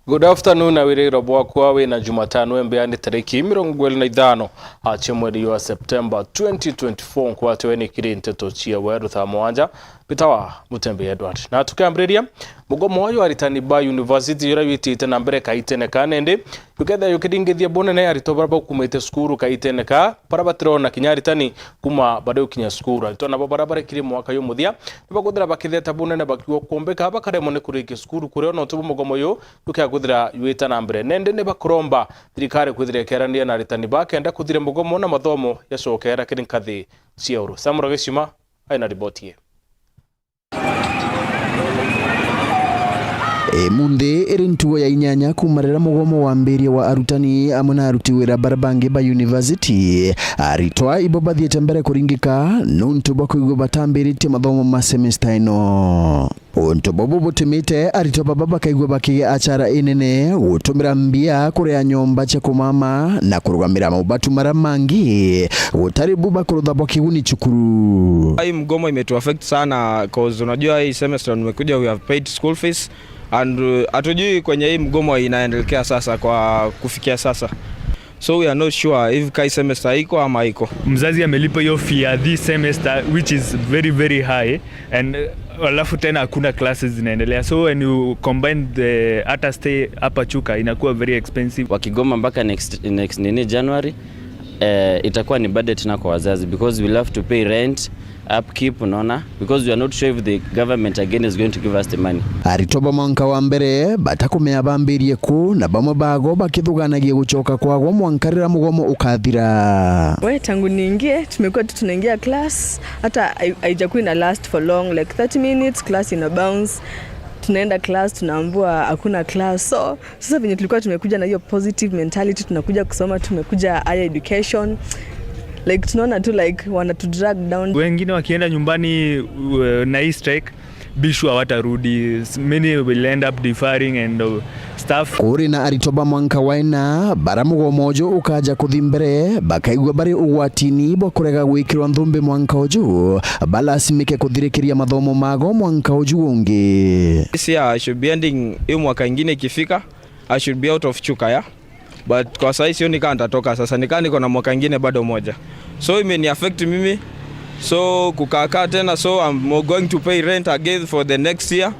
Good afternoon na wiriro bwakwa we na Jumatano embeani tariki 25 mwezi wa September 2024 kwa tweni kiri Nteto chia Weru Thaa Mugwanja bitawa MUTEMBEI Edward na tukambriria mugomo wa aritani ba university yura witite na mbere kaitene kanende yuketha yukidingithia bonene aritoba kumete skuru kaitene ka parabatro na kinyaritani kuma bado kinya skuru aritona barabara kiri mwaka yo muthia nibaguthira bakitheta bonene bakiwo kombeka bakaremo ne kuriki skuru kure no tubu mugomo yo yukaguthira yuita na mbere nende ne bakuromba thirikari kwithira kerania na aritani ba kenda kuthire mugomo na mathomo yacokera kiri nkathi ciauru Samura Gicima aina riboti Munde erintuo ya inyanya kumarira mugomo wa mbere wa arutani amuna aruti wira barabange ba university aritwa iboba thiete mbere kuringika nuntu bakuigo batambirite mathomo ma semester ino untu bobo butimite aritwa baba kaigwa baki achara inene utumira mbia kurea nyomba cha kumama na kurugamira mabatu mara mangi utari buba kurudha bakiguni chukuru. Hii mgomo imetu affect sana cause unajua hii semester nimekuja we have paid school fees and atujui kwenye hii mgomo inaendelea sasa kwa kufikia sasa. So we are not sure if kai semester iko ama iko. Mzazi amelipa hiyo fee this semester which is very very high and alafu tena hakuna classes zinaendelea. So when you combine the hata stay hapa Chuka inakuwa very expensive. Wakigoma mpaka next January itakuwa ni budget na kwa wazazi because we'll have to pay rent, upkeep unaona because we are not sure if the government again is going to give us the money. Aritoba mwanka wa mbere batakumea bambirie ku na bamwe bago bakithuganagie gucoka kwagwo mwankarira mugomo ukathira. Wewe tangu niingie tumekuwa tunaingia class hata haijakuwa ina last for long like 30 minutes class ina bounce. Tunaenda class tunaambua hakuna class. So sasa venye tulikuwa tumekuja na hiyo positive mentality tunakuja kusoma tumekuja higher education like tunaona tu like wana to drag down. Wengine wakienda nyumbani na hii strike bishu hawatarudi, many will end up deferring and stuff. Kuri na aritoba mwanka waina baramugo mojo ukaja kuthimbere bakaigwa bari ugwatini bokurega gwikirwa nthumbi mwanka oju balasimike kuthirikiria mathomo mago mwanka oju ungi. This year I should be ending hiyo mwaka ingine ikifika I should be out of Chuka ya. But kwa sasa sio nika nitatoka sasa niko na mwaka ingine bado moja. So imeni affect mimi. So kukaa tena so I'm going to pay rent again for the next year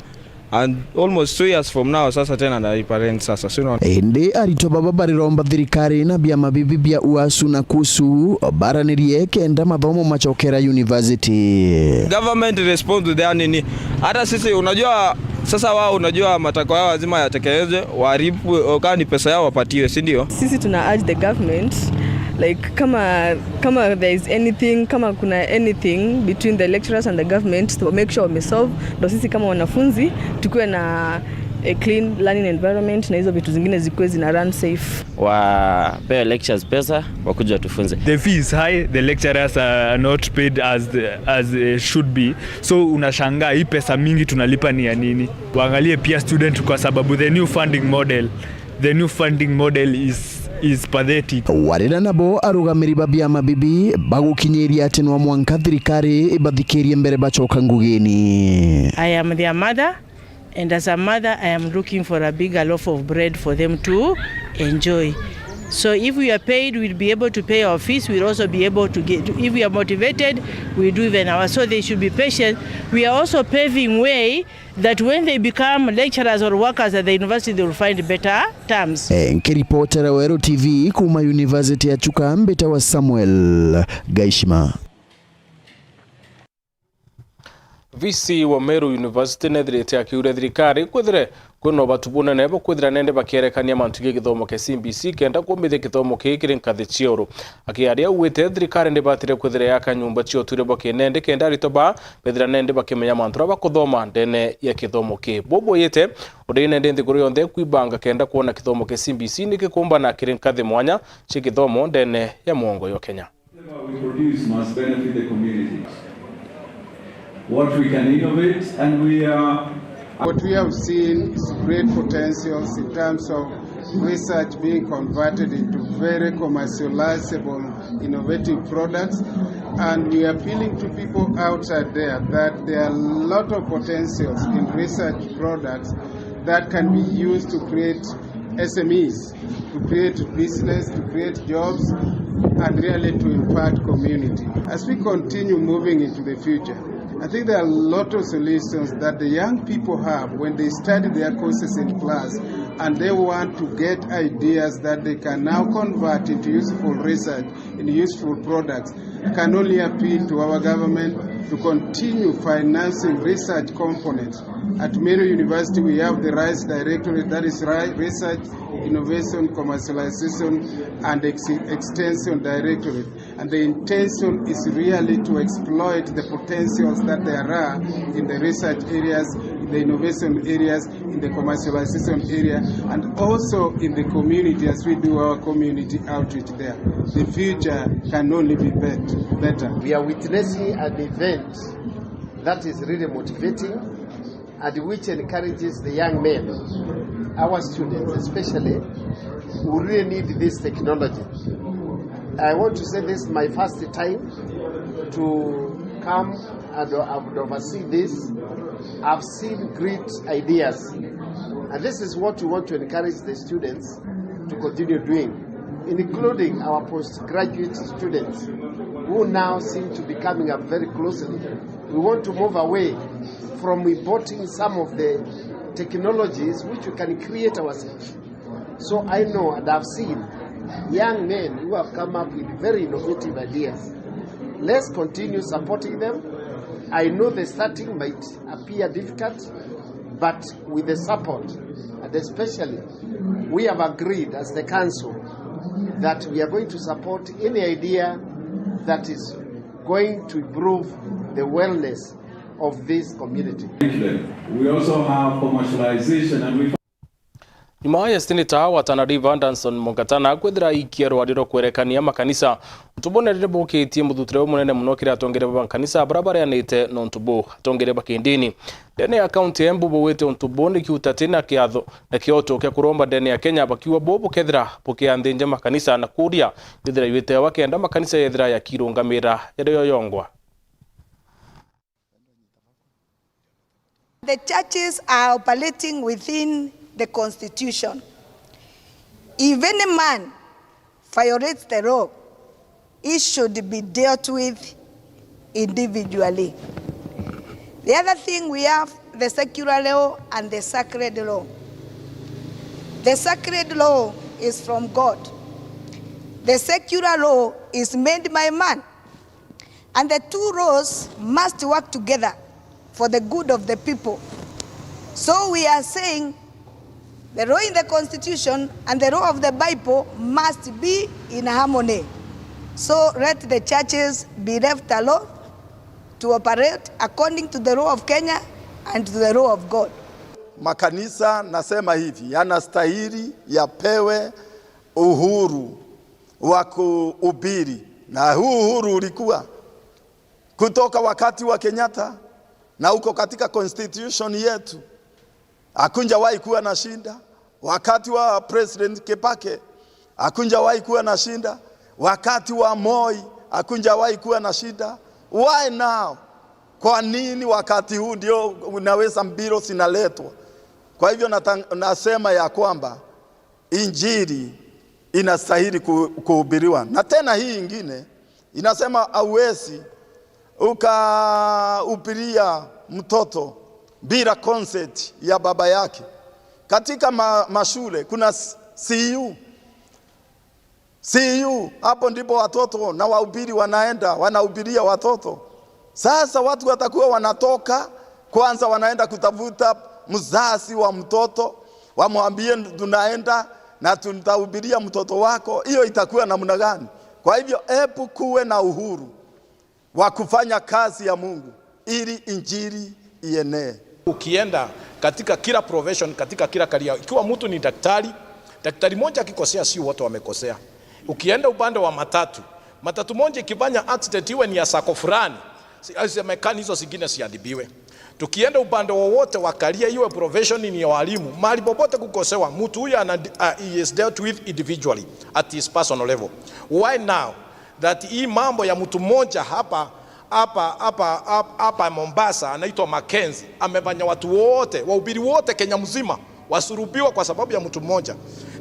and almost 2 years from now sasa tena nalipa rent sasa sio. Ende aritoba baba riromba thirikari na bia mabibi bia uasu na kusu baranirie kenda mathomo machokera university. Government respond to their nini. Hata sisi unajua sasa wao unajua matakwa yao lazima yatekelezwe waripu kama ni pesa yao wapatiwe si ndio? Sisi tuna urge the government like kama there is anything kama kuna anything between the lecturers and the government to make sure we solve ndo sisi kama wanafunzi tukue na a clean learning environment na hizo vitu zingine zikuwe zina run safe. Wa pay lectures pesa wakuja tufunze. The fee is high, the lecturers are not paid as should be. So unashangaa hii pesa mingi tunalipa ni ya nini? Waangalie pia student kwa sababu the new funding model is pathetic. Warira nabo arugamiri babia mabibi bagukinyeria atenwa mwanka thirikari ibathikirie mbere bacoka ngugeni. I am their mother and as a mother I am looking for a bigger loaf of bread for them to enjoy. So if we are paid, we'll be able to pay our fees. We'll also be able to get, if we are motivated, we do even our, so they should be patient. We are also paving way that when they become lecturers or workers at the university, they will find better terms. Nkiripotera Weru TV kuma University ya Chuka mbeta wa Samuel Gaishima. VC wa Meru University nethirite akiure thirikari kwithire kuno batubuna nebo kwithira nende bakerekania mantuge githomo ke CBC kenda kumithia githomo kikiri nkathi cioro akiaria uwite thirikari ndi batire kwithira yaka nyumba cio ture boke nende kenda ritoba bethira nende bakimenya mantura bakuthoma ndene ya githomo ki bobo yete uri nende nthiguru yonthe kwibanga kenda kuona githomo ke CBC nikikumba na kiri nkathi mwanya ci githomo ndene ya mwongo yo Kenya. We produce must benefit the community. What we can innovate and what we have seen is great potentials in terms of research being converted into very commercializable, innovative products, and we are appealing to people outside there that there are a lot of potentials in research products that can be used to create SMEs, to create business, to create jobs, and really to impact community. As we continue moving into the future, I think there are a lot of solutions that the young people have when they study their courses in class and they want to get ideas that they can now convert into useful research, into useful products. I can only appeal to our government to continue financing research components. At Weru University, we have the RISE Directorate, that is Research, Innovation, Commercialization, and Extension Directorate. And the intention is really to exploit the potentials that there are in the research areas, in the innovation areas, in the commercialization area, and also in the community as we do our community outreach there. The future can only be better. We are witnessing an event that is really motivating and which encourages the young men, our students especially, who really need this technology. I want to say this is my first time to come and oversee this. I've seen great ideas, and this is what we want to encourage the students to continue doing, including our postgraduate students who now seem to be coming up very closely. We want to move away from importing some of the technologies which we can create ourselves. So I know and I've seen young men who have come up with very innovative ideas. Let's continue supporting them. I know the starting might appear difficult, but with the support, and especially we have agreed as the council that we are going to support any idea that is going to improve the wellness of this community. We also have commercialization and we Nyuma ya Thaa watana River Danson Mogatana kwethira ikia rwadiro kwerekania makanisa utubonere boketie muthutre munene muno kira atongere bankanisa barabara yanite no ntubo atongere bakindini dene account ya Mbubo wete untuboni kiutatena kiatho na kioto kya kuromba dene ya Kenya bakiwa bobo kethira bokeandhenje makanisa na kuria thithira yete wakenda makanisa yethira ya kirungamira yedo yongwa. The churches are operating within the Constitution. If any man violates the law, it should be dealt with individually. The other thing, we have the secular law and the sacred law. The sacred law is from God. The secular law is made by man. And the two laws must work together for the good of the people. So we are saying the law in the Constitution and the law of the Bible must be in harmony. So let the churches be left alone to operate according to the law of Kenya and to the law of God. Makanisa nasema hivi, yanastahili yapewe uhuru wa kuhubiri. Na huu uhuru ulikuwa kutoka wakati wa Kenyatta na uko katika constitution yetu. Hakunjawahi kuwa na shinda. Wakati wa President Kibaki hakunjawahi kuwa na shinda. Wakati wa Moi hakunjawahi kuwa na shida. Why now? Kwa nini wakati huu ndio unaweza mbilo sinaletwa? Kwa hivyo nasema ya kwamba injili inastahili kuhubiriwa. Na tena hii ingine inasema hauwezi ukahubiria mtoto bila consent ya baba yake. Katika mashule kuna CU, hapo ndipo watoto na wahubiri wanaenda wanahubiria watoto. Sasa watu watakuwa wanatoka kwanza wanaenda kutafuta mzazi wa mtoto, wamwambie tunaenda na tutahubiria mtoto wako. Hiyo itakuwa namna gani? Kwa hivyo hebu kuwe na uhuru wa kufanya kazi ya Mungu ili injili ienee. Ukienda katika kila profession, katika kila career, ikiwa mtu ni daktari moja akikosea si wote wamekosea. Ukienda upande wa matatu moja ikifanya accident iwe ni ya sako fulani, mekani hizo zingine siadhibiwe. Tukienda upande wowote wa career, iwe profession ni ya walimu, mali popote kukosewa, mtu huyu he is dealt with individually at his personal level. Why now that hii mambo ya mtu mmoja hapa Mombasa anaitwa Mackenzie amefanya watu wote wahubiri wote Kenya mzima wasurubiwa kwa sababu ya mtu mmoja.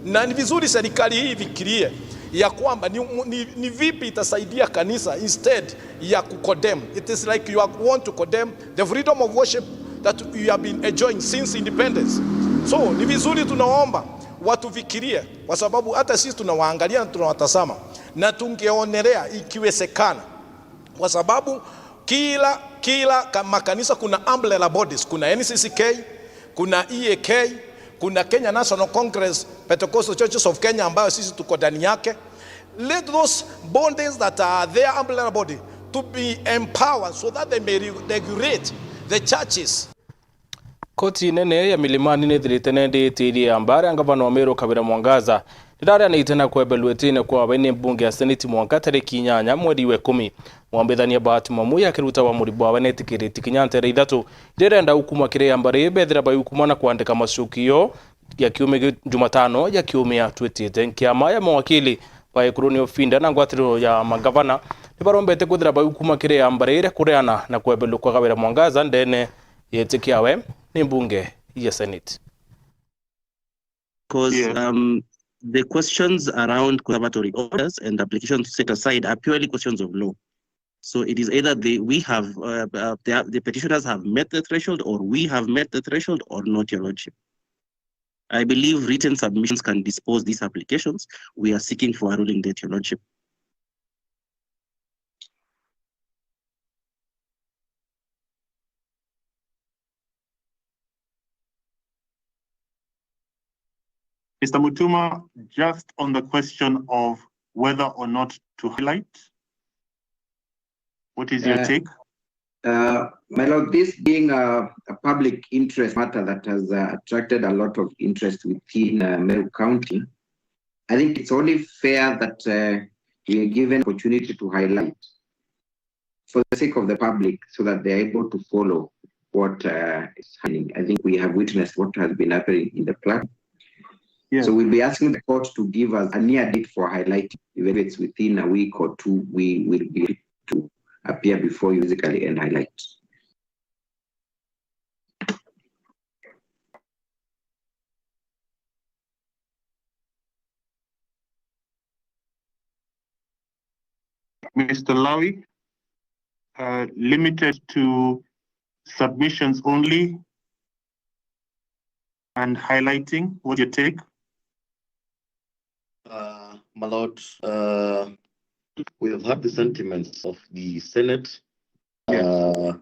Na ni vizuri serikali hii ifikirie ya kwamba ni vipi itasaidia kanisa instead ya kukodem. It is like you want to condemn the freedom of worship that you have been enjoying since independence. So ni vizuri tunaomba watu fikirie, kwa sababu hata sisi tunawaangalia na tunawatazama, na tungeonelea ikiwezekana, kwa sababu kila makanisa kuna umbrella bodies, kuna NCCK, kuna EAK, kuna Kenya National Congress Pentecostal Churches of Kenya ambayo sisi tuko ndani yake. Let those bodies that are their umbrella body to be empowered so that they may regulate the churches. Koti nene ya Milimani nithirite nenditirie ambare ngavana wa Meru Kawira Mwangaza ndara ni tena kwebelwetine kwa bene mbunge ya Senate mwaka tariki 8 mweri wa 10 mwambithania Bahati Mamu yakiruta wa muribo wa netikiriti kinyantere 3 ndirenda ukuma kire ambare bethira bayukuma na kuandika macukio ya kiume Jumatano ya kiumia twitite nkiama ya mawakili ba Kuruni Ofinda na ngwatiro ya magavana nibarombete kuthira bayukuma kire ambare ire kureana na kwebelu kwa Kawira Mwangaza ndene yetikiawe ni mbunge ya Senate. Because the questions around conservatory orders and applications set aside are purely questions of law. So it is either the petitioners have met the threshold, or we have met the threshold, or not, Your Lordship. I believe written submissions can dispose these applications. We are seeking for a ruling date, Your Lordship. Mr. Mutuma, just on the question of whether or not to highlight, what is your take? My Lord, this being a public interest matter that has attracted a lot of interest within Meru County, I think it's only fair that we are given opportunity to highlight for the sake of the public so that they are able to follow what is happening. I think we have witnessed what has been happening in the platform. Yes. So we'll be asking the court to give us a near date for highlighting. If it's within a week or two, we will be able to appear before you physically and highlight. Mr. Lawi, limited to submissions only and highlighting. What your take? My Lord, we have heard the sentiments of the Senate. Yes.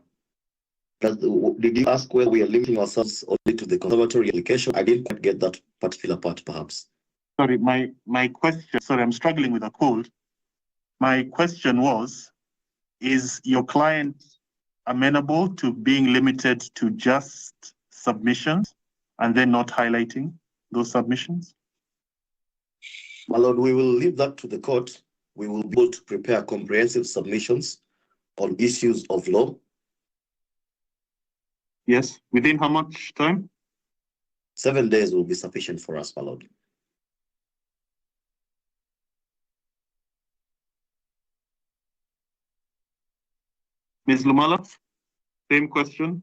Did you ask whether we are limiting ourselves only to the conservatory application? I didn't quite get that particular part, perhaps. Sorry, my question, sorry, I'm struggling with a cold. My question was, is your client amenable to being limited to just submissions and then not highlighting those submissions? My Lord, we will leave that to the court. We will be able to prepare comprehensive submissions on issues of law. Yes. Within how much time? 7 days will be sufficient for us, my Lord. Ms. Lumala, same question.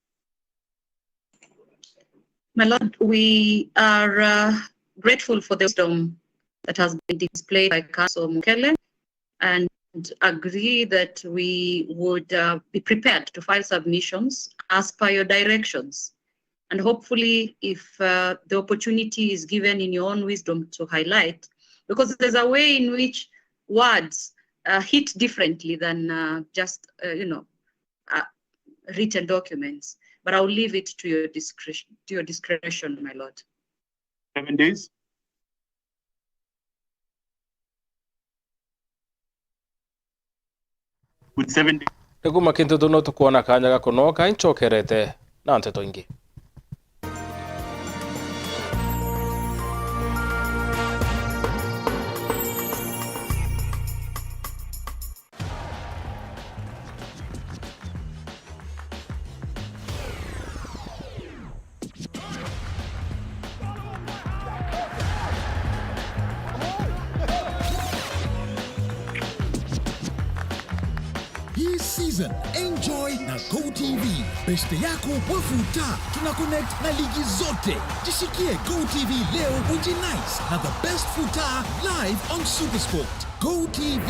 My Lord, we are grateful for the wisdom that has been displayed by Council Mukele, and agree that we would be prepared to file submissions as per your directions. And hopefully, if the opportunity is given in your own wisdom to highlight, because there's a way in which words hit differently than just, written documents. But I'll leave it to your discretion, my Lord. 7 days? With 7 days. Niguma Nteto no tukuona kanya gakono ka nchokerete na Nteto ingi. Hii season Enjoy na GoTV. Beste yako wafuta. Tuna connect na ligi zote. Jishikie GoTV leo ujinice na the best futa live on Supersport. GoTV.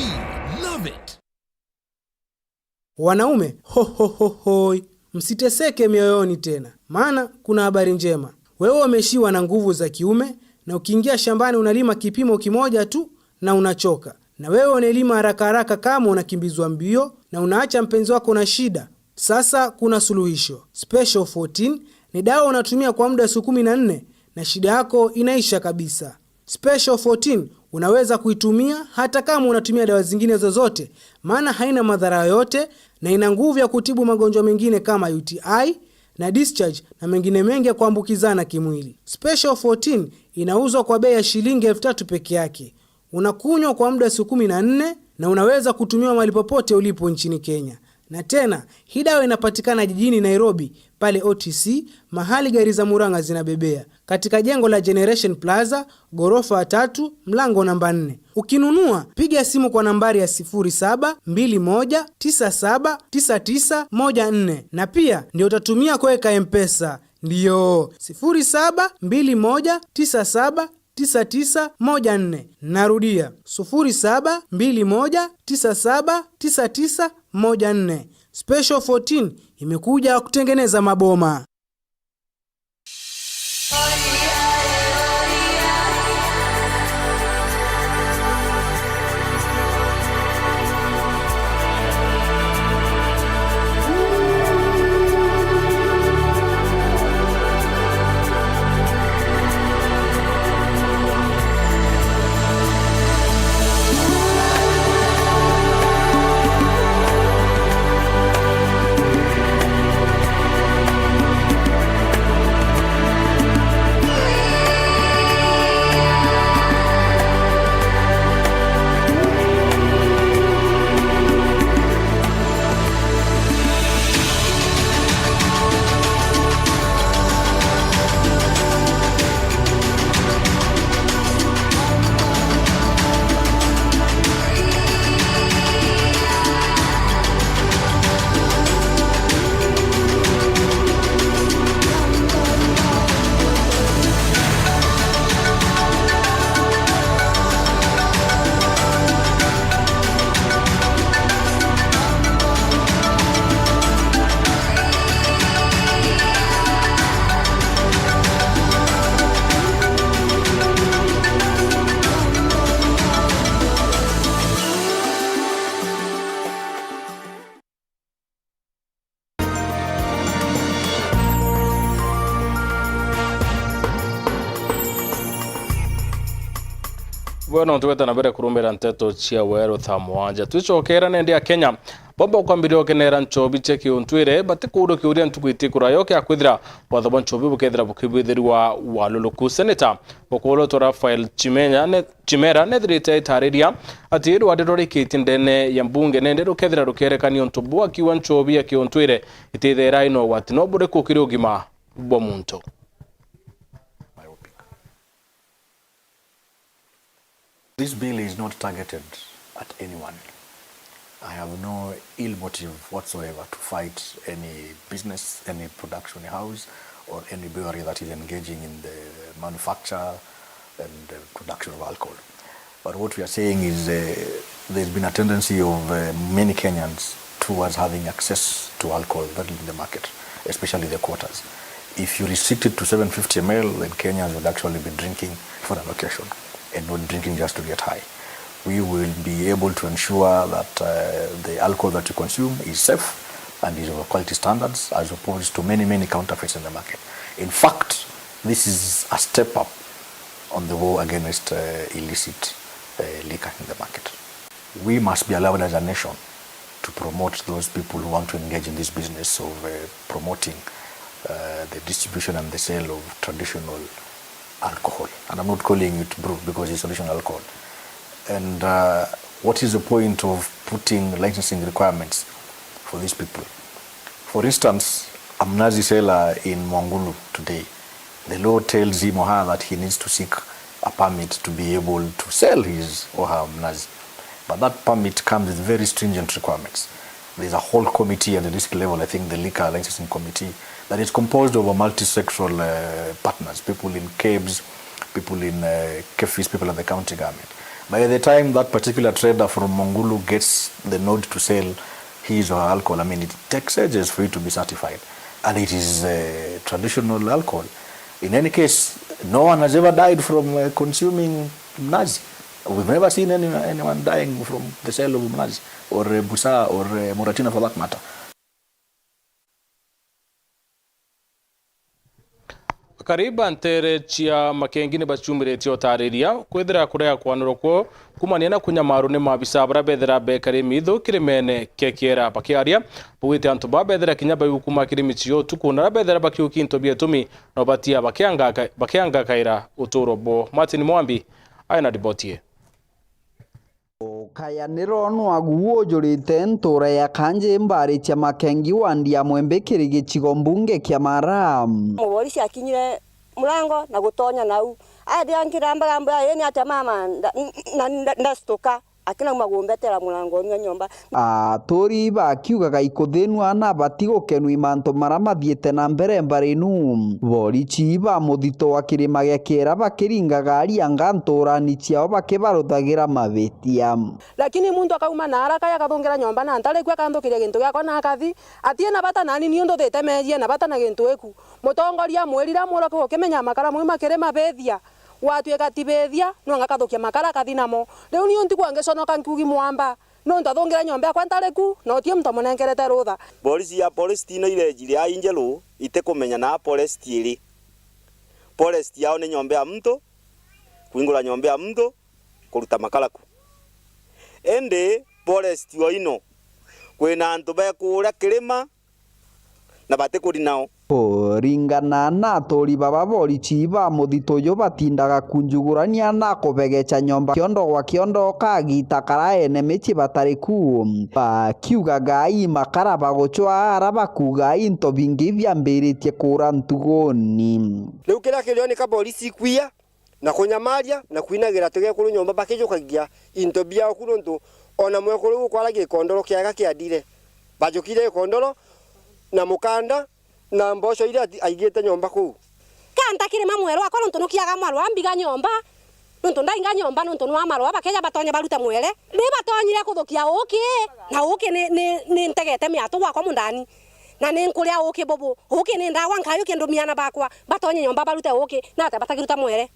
Love it. Wanaume, hoi. Msiteseke mioyoni tena. Maana kuna habari njema. Wewe umeshiwa na nguvu za kiume na ukiingia shambani unalima kipimo kimoja tu na unachoka. Na wewe unalima haraka kama unakimbizwa mbio na unaacha mpenzi wako na shida. Sasa kuna suluhisho. Special 14 ni dawa unatumia kwa muda siku 14 na shida yako inaisha kabisa. Special 14 unaweza kuitumia hata kama unatumia dawa zingine zozote, maana haina madhara yote na ina nguvu ya kutibu magonjwa mengine kama UTI na discharge na mengine mengi ya kuambukizana kimwili. Special 14 inauzwa kwa bei ya shilingi 3,000 peke yake. Unakunywa kwa muda siku 14 na unaweza kutumiwa mahali popote ulipo nchini Kenya. Na tena, hii dawa inapatikana jijini Nairobi, pale OTC, mahali gari za Murang'a zinabebea. Katika jengo la Generation Plaza, ghorofa 3, mlango namba 4. Ukinunua, piga simu kwa nambari ya 0721979914 na pia ndio utatumia kuweka M-Pesa. Ndio 0721979914. Narudia 0721979914. Special 14 imekuja kutengeneza maboma. Bueno tuweta na bere kurumira Nteto chia Weru Thaa Mugwanja tuchokera nende ya Kenya baba kwambiryo kenera nchobi cheki ontwire bate kudo kiuria ntukwiti kurayo kya kwithira watho nchobi bukethira bukibithirwa waluluku senator bokolo to Rafael Chimera nethrite tariria ati rwadiro kitindene ya mbunge nende rukethira rukerekani ontobu akiwa nchobi akiontwire itithera ino watino bure kukiri ugima bwa muntu. This bill is not targeted at anyone. I have no ill motive whatsoever to fight any business, any production house, or any brewery that is engaging in the manufacture and the production of alcohol. But what we are saying is there's been a tendency of many Kenyans towards having access to alcohol readily in the market, especially the quotas. If you restrict it to 750 ml, then Kenyans would actually be drinking for an occasion and not drinking just to get high. We will be able to ensure that the alcohol that you consume is safe and is of quality standards as opposed to many counterfeits in the market. In fact, this is a step up on the war against illicit liquor in the market. We must be allowed as a nation to promote those people who want to engage in this business of promoting the distribution and the sale of traditional alcohol. And I'm not calling it brew because it's traditional alcohol. And what is the point of putting licensing requirements for these people? For instance, a mnazi seller in Mwangulu today, the law tells him or her that he needs to seek a permit to be able to sell his or her mnazi. But that permit comes with very stringent requirements. there's a whole committee at the district level, I think the Liquor Licensing Committee, that is composed of a multi-sectoral partners, people in cabs, people in cafes, people at the county government. By the time that particular trader from Mongulu gets the nod to sell his or her alcohol, I mean, it takes ages for it to be certified. And it is traditional alcohol. In any case, no one has ever died from consuming mnazi. We've never seen anyone dying from the sale of mnazi or busa or moratina for that matter. Kariba ntere chia makengine bachumire tio tariria kwethira kurea kwanuroko kumaniana kunyamaru ne mabisa barabethera bekare mitho kiremene kekiera bakiaria bwite antu babethera kinyaba yukuma kirimichio tukuna babethera bakiukinto bietumi no batia bakianga kaira utorobo Martin Mwambi aina dibotie kayaniro nwaguo jurite ntura ya kanje mbari cha makengi wandia mwembe kirigi chigombunge kya mara muborisi akinyire murango na gutonya nau adi ankiramba ngamba yeni ata mama ndastoka akina magombetera murango nyomba tori bakiugaga ikuthinwa na batigo kenwa imanto maramathiete na mbere mbarinu borichi ba muthito wa kirima gya kera bakiringaga aria nganturani ciao bakibaruthagira mabetia lakini muntu akauma na haraka yakathongera nyomba na ntare kwe kanthukire gintu gyakwa na akathi atie na bata nani ni ndo thitemerie na bata na gintu eku mutongoria mwirira muroko ukimenya makara mwima kirema bethia watueka tibethia no ngakathukia makara kathinamo riu ni unti kwangeconoka nkugi mwamba no ndathongira nyomba yakwa ntareku no tie mtu munengerete rutha polisi ya polisi no irejire ya injelu ite kumenya na polisi iri polisi yao ni nyomba ya mtu kuingura nyomba ya mtu kuruta makara ku ende polisi yo ino kwina antu bekura kirima na bate kuri nao ringana na tori baba borichi ba muthito yo batindaga kunjugurania na kubegecha nyomba kiondo wa kiondo kagita karaene mechi batariku bakiugaga i makara bagochwa araba kuga into bingi byambiritie kura ntugoni riu kira kirio ni ka polisi kwia na kunyamaria na kuinagira tege kuru nyomba bakijukagia into bia kuruntu ona mwekuru kwaragie kondoro kiaga kiadire bajukire kondoro na mukanda na mboco ira aigite nyomba ku kanta kirima mwero akoro ntu nukiaga mwaro ambiga nyomba ntu ndainga nyomba ntu nwa maro abakeja batonya baruta mwere ni batonyire kuthukia uki na uki ni ntegete miatu gwakwa mundani na ni nkuria uki bobo uki ni ndawa nkayo kindumiana bakwa batonye nyomba barute uki na ata batakiruta mwere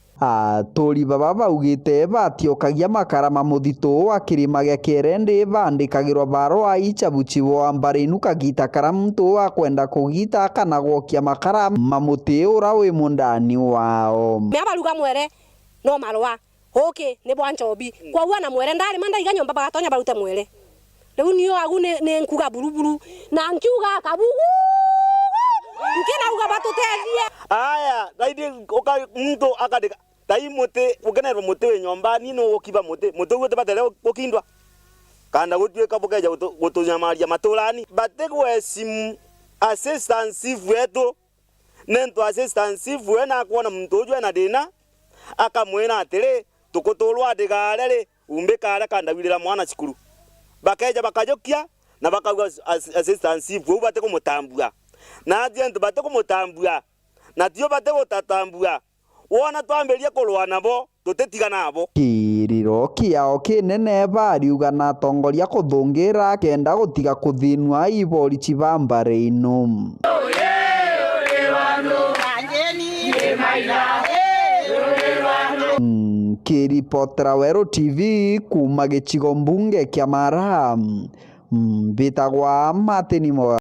tori baba baugite batiokagia makara mamuthito wa kirima gya kerende bandikagirwa barua ichabuchi wa mbarinu kagita karamtu wa kwenda kugita kana gwokia makara mamuti ura wi mundani wao meabaruga mwere no marwa uki ni bwanchobi kwa wana mwere ndari manda iga nyomba bagatonya barute mwere riu niyo agu ni nkuga buruburu na nkiuga kabugu nkina uga batutethie aya daidi oka mtu akadika dai mote ugenero mote we nyomba ni no okiba mote wote batele okindwa kanda gutwe kabukeja gutunyamaria maturani bategwe sim assistance wetu nento assistance we na kuona mtu ujwe na dina akamwena atire tukutulwa digarere umbe kara kanda wirira mwana cikuru bakeja bakajokia na bakagwa assistance we bate kumutambua na agent bate kumutambua na tio bate gutatambua wona twamberia kulwa nabo tutetiga nabo kiriro kiao kinene bariuga na tongoria kuthungira kenda gutiga kuthinwa iborichi bambare ino kiripotera Weru TV kuma gicigo mbunge kia Mara bitagwa Martin Mwambi.